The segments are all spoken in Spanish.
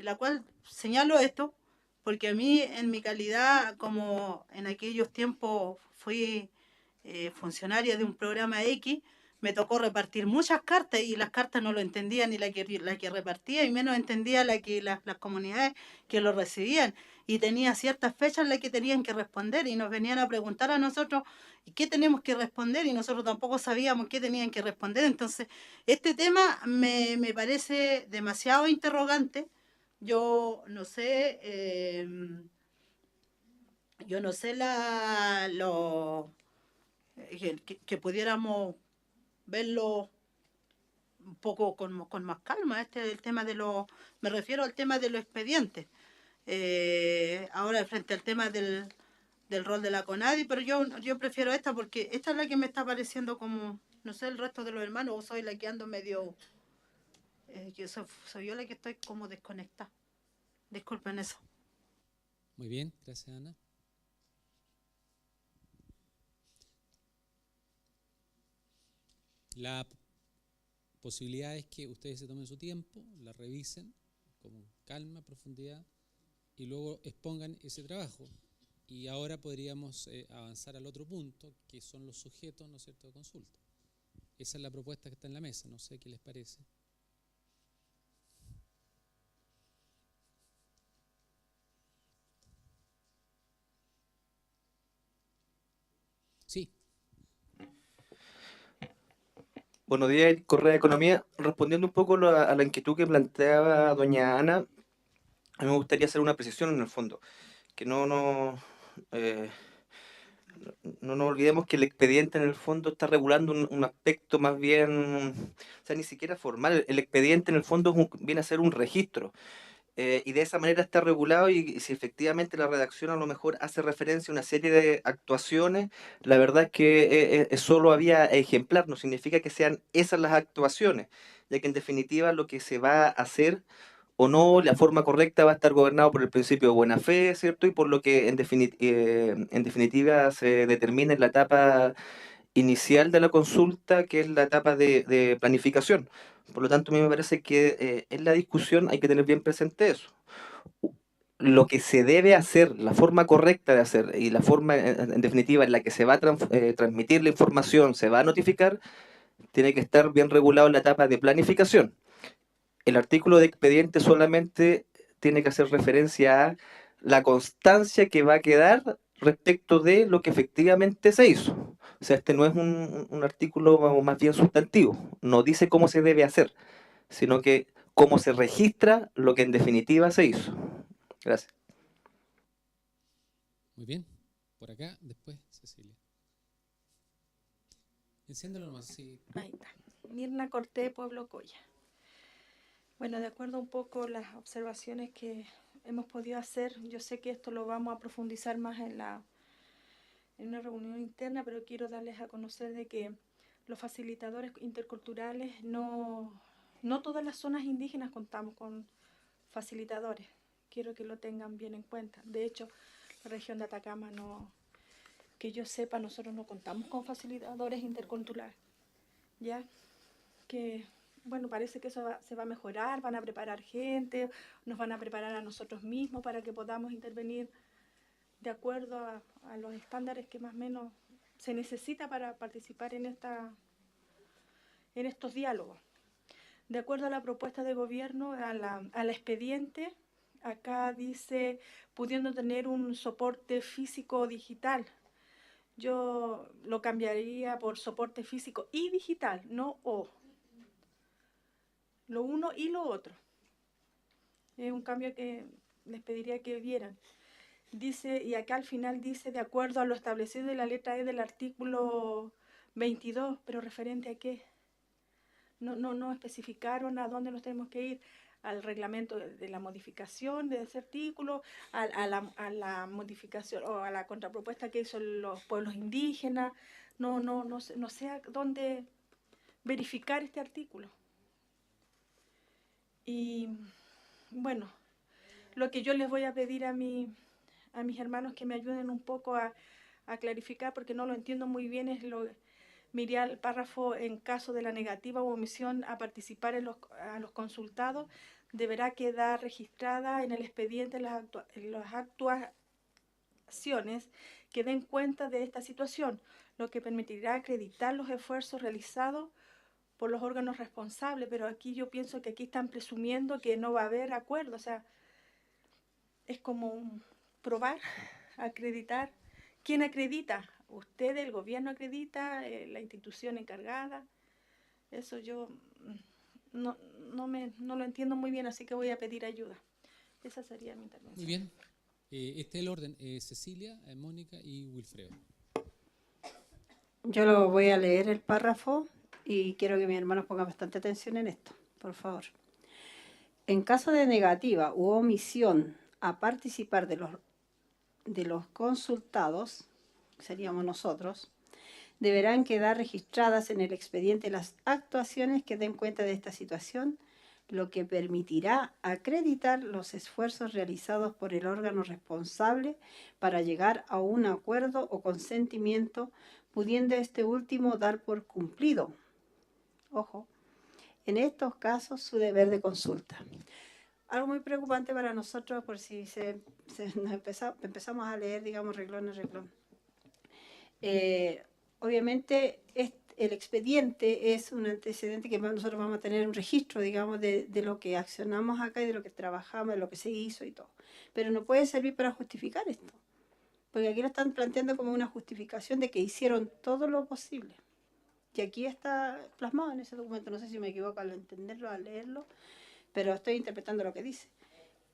la cual señalo esto porque a mí, en mi calidad, como en aquellos tiempos fui funcionaria de un programa X, me tocó repartir muchas cartas y las cartas no lo entendía ni la que repartía y menos entendía las comunidades que lo recibían. Y tenía ciertas fechas en las que tenían que responder y nos venían a preguntar a nosotros qué tenemos que responder y nosotros tampoco sabíamos qué tenían que responder. Entonces, este tema me parece demasiado interrogante. Yo no sé, yo no sé que pudiéramos verlo un poco con más calma. Este es el tema de los, me refiero al tema de los expedientes. Ahora frente al tema del rol de la CONADI, pero yo prefiero esta porque esta es la que me está pareciendo como, no sé, el resto de los hermanos, o soy la que ando medio, que soy yo la que estoy como desconectada. Disculpen eso. Muy bien, gracias Ana. La posibilidad es que ustedes se tomen su tiempo, la revisen con calma, profundidad y luego expongan ese trabajo. Y ahora podríamos avanzar al otro punto, que son los sujetos, ¿no es cierto?, de consulta. Esa es la propuesta que está en la mesa, no sé qué les parece. Sí. Buenos días, Correa de Economía. Respondiendo un poco a la inquietud que planteaba doña Ana, a mí me gustaría hacer una precisión en el fondo, que eh, no nos olvidemos que el expediente en el fondo está regulando un aspecto más bien, o sea, ni siquiera formal. El expediente en el fondo viene a ser un registro. Y de esa manera está regulado y si efectivamente la redacción a lo mejor hace referencia a una serie de actuaciones, la verdad es que solo había ejemplar, no significa que sean esas las actuaciones, ya que en definitiva lo que se va a hacer o no, la forma correcta va a estar gobernado por el principio de buena fe, ¿cierto? Y por lo que en definitiva se determina en la etapa inicial de la consulta, que es la etapa de planificación. Por lo tanto, a mí me parece que en la discusión hay que tener bien presente eso. Lo que se debe hacer, la forma correcta de hacer y la forma, en definitiva, en la que se va a transmitir la información, se va a notificar, tiene que estar bien regulado en la etapa de planificación. El artículo de expediente solamente tiene que hacer referencia a la constancia que va a quedar respecto de lo que efectivamente se hizo. O sea, este no es un artículo más bien sustantivo, no dice cómo se debe hacer, sino que cómo se registra lo que en definitiva se hizo. Gracias. Muy bien. Por acá, después Cecilia. Enciéndelo nomás, sí. Ahí está. Mirna Cortés, Pueblo Coya. Bueno, de acuerdo un poco las observaciones que hemos podido hacer, yo sé que esto lo vamos a profundizar más en una reunión interna, pero quiero darles a conocer de que los facilitadores interculturales no todas las zonas indígenas contamos con facilitadores. Quiero que lo tengan bien en cuenta. De hecho, la región de Atacama que yo sepa, nosotros no contamos con facilitadores interculturales. ¿Ya? Que, bueno, parece que eso se va a mejorar, van a preparar gente, nos van a preparar a nosotros mismos para que podamos intervenir de acuerdo a los estándares que más o menos se necesita para participar en estos diálogos. De acuerdo a la propuesta de gobierno, a la expediente, acá dice pudiendo tener un soporte físico o digital. Yo lo cambiaría por soporte físico y digital, no o. Lo uno y lo otro. Es un cambio que les pediría que vieran. Dice, y acá al final dice, de acuerdo a lo establecido en la letra E del artículo 22, pero referente a qué. No especificaron a dónde nos tenemos que ir, al reglamento de la modificación de ese artículo, a la modificación o a la contrapropuesta que hizo los pueblos indígenas. No sé a dónde verificar este artículo. Y bueno, lo que yo les voy a pedir a mis hermanos que me ayuden un poco a clarificar, porque no lo entiendo muy bien, miré el párrafo en caso de la negativa o omisión a participar a los consultados, deberá quedar registrada en el expediente las actuaciones que den cuenta de esta situación, lo que permitirá acreditar los esfuerzos realizados por los órganos responsables, pero aquí yo pienso que aquí están presumiendo que no va a haber acuerdo, o sea, es como probar, acreditar. ¿Quién acredita? ¿Usted, el gobierno acredita? ¿La institución encargada? Eso yo no lo entiendo muy bien, así que voy a pedir ayuda. Esa sería mi intervención. Muy bien. Este es el orden. Cecilia, Mónica y Wilfredo. Yo lo voy a leer el párrafo y quiero que mis hermanos pongan bastante atención en esto, por favor. En caso de negativa u omisión a participar de los consultados, seríamos nosotros, deberán quedar registradas en el expediente las actuaciones que den cuenta de esta situación, lo que permitirá acreditar los esfuerzos realizados por el órgano responsable para llegar a un acuerdo o consentimiento, pudiendo este último dar por cumplido, ojo, en estos casos su deber de consulta. Algo muy preocupante para nosotros por si nos empezamos a leer, digamos, renglón en renglón. Obviamente el expediente es un antecedente que nosotros vamos a tener un registro, digamos, de lo que accionamos acá y de lo que trabajamos, de lo que se hizo y todo. Pero no puede servir para justificar esto, porque aquí lo están planteando como una justificación de que hicieron todo lo posible. Y aquí está plasmado en ese documento, no sé si me equivoco al entenderlo, al leerlo, pero estoy interpretando lo que dice.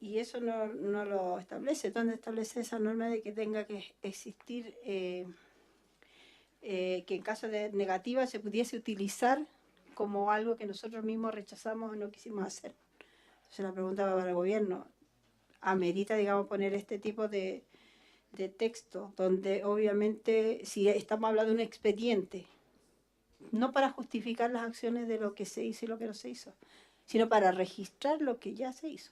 Y eso no lo establece. ¿Dónde establece esa norma de que tenga que existir... que en caso de negativa se pudiese utilizar como algo que nosotros mismos rechazamos o no quisimos hacer? Entonces la pregunta va para el gobierno. ¿Amerita, digamos, poner este tipo de texto donde obviamente si estamos hablando de un expediente, no para justificar las acciones de lo que se hizo y lo que no se hizo, sino para registrar lo que ya se hizo?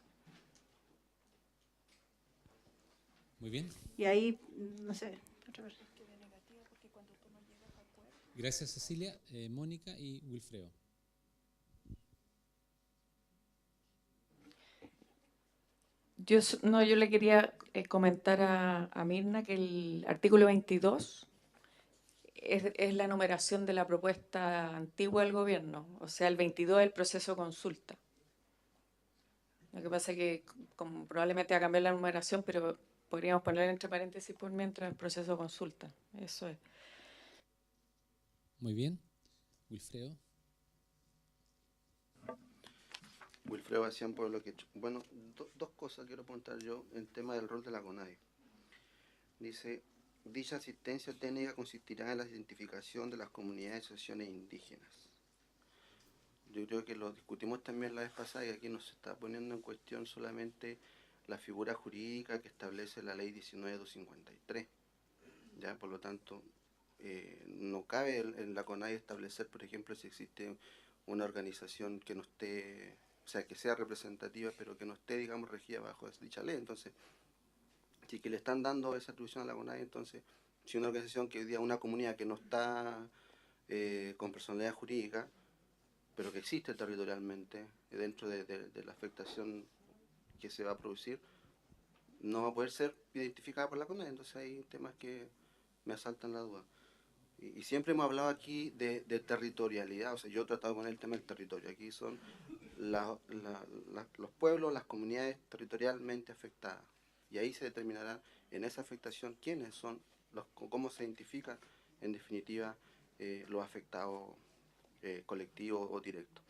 Muy bien. Y ahí, no sé, otra vez. Gracias, Cecilia, Mónica y Wilfredo. Yo le quería comentar a Mirna que el artículo 22 es la numeración de la propuesta antigua del gobierno, o sea, el 22 es el proceso de consulta. Lo que pasa es que como probablemente va a cambiar la numeración, pero podríamos poner entre paréntesis por mientras el proceso de consulta. Eso es. Muy bien. Wilfredo. Wilfredo Bacián, Pueblo Quechua. Bueno, dos cosas quiero apuntar yo en tema del rol de la CONADI. Dice, dicha asistencia técnica consistirá en la identificación de las comunidades y asociaciones indígenas. Yo creo que lo discutimos también la vez pasada y aquí nos está poniendo en cuestión solamente la figura jurídica que establece la ley 19.253. ¿Ya? Por lo tanto, no cabe en la CONADI establecer, por ejemplo, si existe una organización que no esté, o sea, que sea representativa, pero que no esté, digamos, regida bajo dicha ley. Entonces, si que le están dando esa atribución a la CONADI, entonces, si una organización que hoy día una comunidad que no está con personalidad jurídica, pero que existe territorialmente, dentro de la afectación que se va a producir, no va a poder ser identificada por la CONADI. Entonces hay temas que me asaltan la duda. Y siempre hemos hablado aquí de territorialidad, o sea, yo he tratado con el tema del territorio. Aquí son los pueblos, las comunidades territorialmente afectadas. Y ahí se determinará en esa afectación quiénes son, cómo se identifican, en definitiva, los afectados colectivos o directos.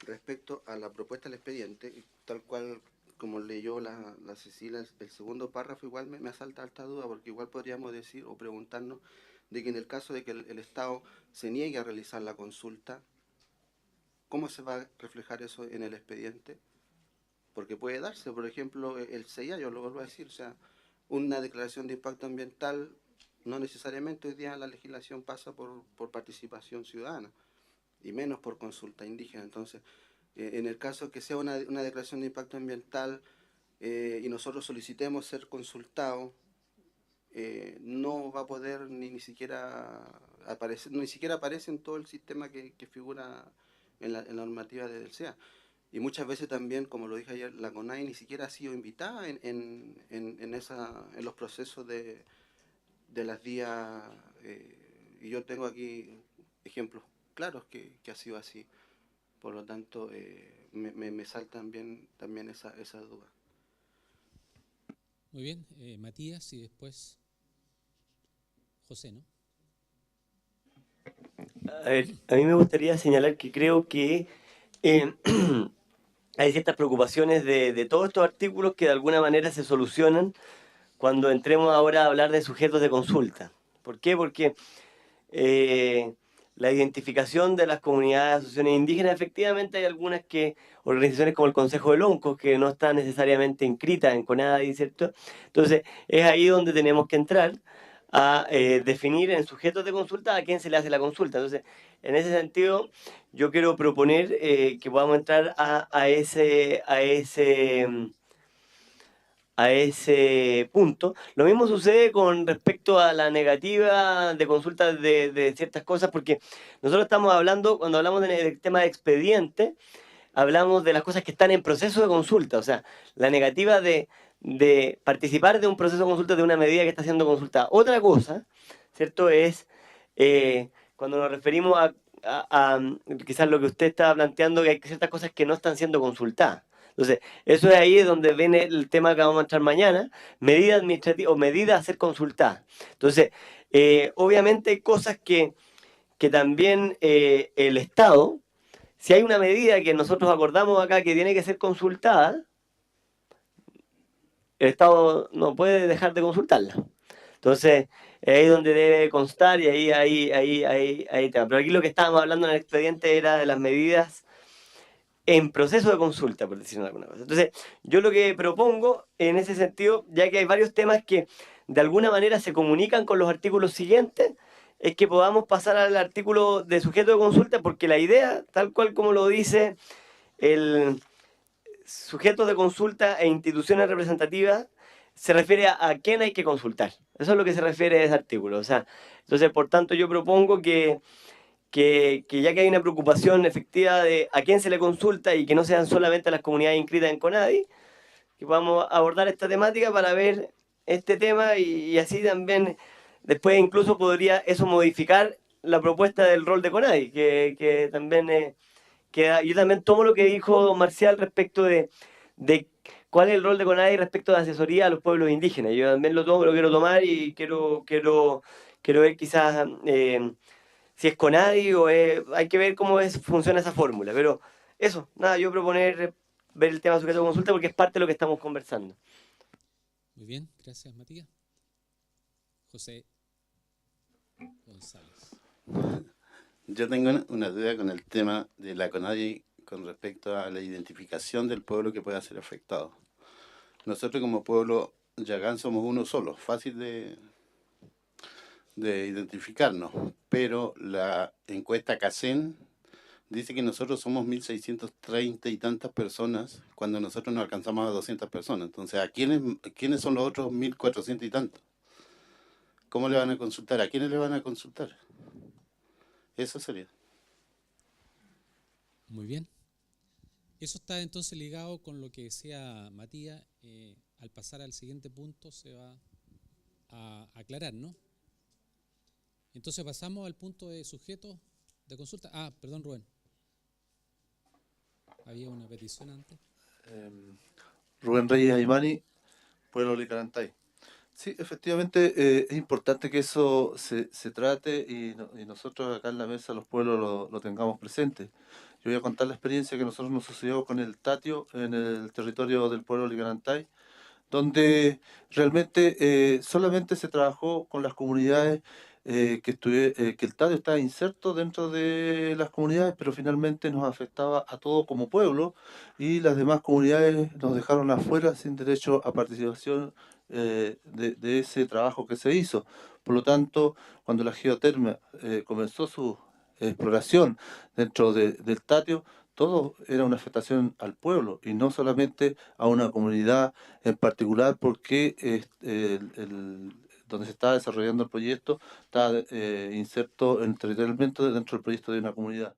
Respecto a la propuesta del expediente, tal cual como leyó la Cecilia, el segundo párrafo igual me asalta alta duda, porque igual podríamos decir o preguntarnos de que en el caso de que el Estado se niegue a realizar la consulta, ¿cómo se va a reflejar eso en el expediente? Porque puede darse, por ejemplo, el CIA, yo lo vuelvo a decir, o sea, una declaración de impacto ambiental, no necesariamente hoy día la legislación pasa por participación ciudadana, y menos por consulta indígena. Entonces, en el caso que sea una declaración de impacto ambiental y nosotros solicitemos ser consultados, no va a poder ni siquiera aparecer, ni siquiera aparece en todo el sistema que figura en la normativa del CEA. Y muchas veces también, como lo dije ayer, la CONADI ni siquiera ha sido invitada en los procesos de las días, y yo tengo aquí ejemplos claros que ha sido así. Por lo tanto, me saltan también esa duda. Muy bien, Matías y después José, ¿no? A ver, a mí me gustaría señalar que creo que hay ciertas preocupaciones de todos estos artículos que de alguna manera se solucionan cuando entremos ahora a hablar de sujetos de consulta. ¿Por qué? Porque la identificación de las comunidades, asociaciones indígenas, efectivamente hay algunas organizaciones como el Consejo del Onco, que no están necesariamente inscritas en CONADI, ¿cierto? Entonces, es ahí donde tenemos que entrar a definir en sujetos de consulta a quién se le hace la consulta. Entonces, en ese sentido, yo quiero proponer que podamos entrar a ese punto. Lo mismo sucede con respecto a la negativa de consulta de ciertas cosas, porque nosotros estamos hablando, cuando hablamos del tema de expediente, hablamos de las cosas que están en proceso de consulta, o sea, la negativa de participar de un proceso de consulta de una medida que está siendo consultada. Otra cosa, ¿cierto? Es cuando nos referimos a quizás lo que usted estaba planteando, que hay ciertas cosas que no están siendo consultadas. Entonces, eso es ahí donde viene el tema que vamos a entrar mañana, medida administrativa o medida a ser consultada. Entonces, obviamente hay cosas que también el Estado, si hay una medida que nosotros acordamos acá que tiene que ser consultada, el Estado no puede dejar de consultarla. Entonces, es ahí donde debe constar y ahí tema. Pero aquí lo que estábamos hablando en el expediente era de las medidas en proceso de consulta, por decirlo de alguna cosa. Entonces, yo lo que propongo en ese sentido, ya que hay varios temas que de alguna manera se comunican con los artículos siguientes, es que podamos pasar al artículo de sujeto de consulta, porque la idea, tal cual como lo dice el sujeto de consulta e instituciones representativas, se refiere a quién hay que consultar. Eso es lo que se refiere a ese artículo. O sea, entonces, por tanto, yo propongo que ya que hay una preocupación efectiva de a quién se le consulta y que no sean solamente las comunidades inscritas en CONADI, que podamos abordar esta temática para ver este tema y así también después incluso podría eso modificar la propuesta del rol de CONADI, que también yo también tomo lo que dijo Marcial respecto de cuál es el rol de CONADI respecto de asesoría a los pueblos indígenas. Yo también lo quiero tomar y quiero ver quizás si es CONADI o hay que ver cómo funciona esa fórmula. Pero eso, nada, yo proponer ver el tema sujeto de consulta porque es parte de lo que estamos conversando. Muy bien, gracias Matías. José González. Yo tengo una duda con el tema de la CONADI con respecto a la identificación del pueblo que pueda ser afectado. Nosotros como pueblo Yagán somos uno solo, fácil de identificarnos, pero la encuesta CACEN dice que nosotros somos 1.630 y tantas personas cuando nosotros no alcanzamos a 200 personas. Entonces, ¿quiénes son los otros 1.400 y tantos? ¿Cómo le van a consultar? ¿A quiénes le van a consultar? Eso sería. Muy bien. Eso está entonces ligado con lo que decía Matías. Al pasar al siguiente punto se va a aclarar, ¿no? Entonces pasamos al punto de sujeto de consulta. Perdón, Rubén. Había una petición antes. Rubén Reyes Aymani, Pueblo Licarantay. Sí, efectivamente es importante que eso se trate y nosotros acá en la mesa, los pueblos, lo tengamos presente. Yo voy a contar la experiencia que nosotros nos sucedió con el Tatio en el territorio del pueblo Licarantay, donde realmente solamente se trabajó con las comunidades que el Tatio estaba inserto dentro de las comunidades, pero finalmente nos afectaba a todo como pueblo y las demás comunidades nos dejaron afuera sin derecho a participación de ese trabajo que se hizo. Por lo tanto, cuando la geotermia comenzó su exploración dentro del Tatio, todo era una afectación al pueblo y no solamente a una comunidad en particular, porque donde se estaba desarrollando el proyecto está inserto territorialmente dentro del proyecto de una comunidad.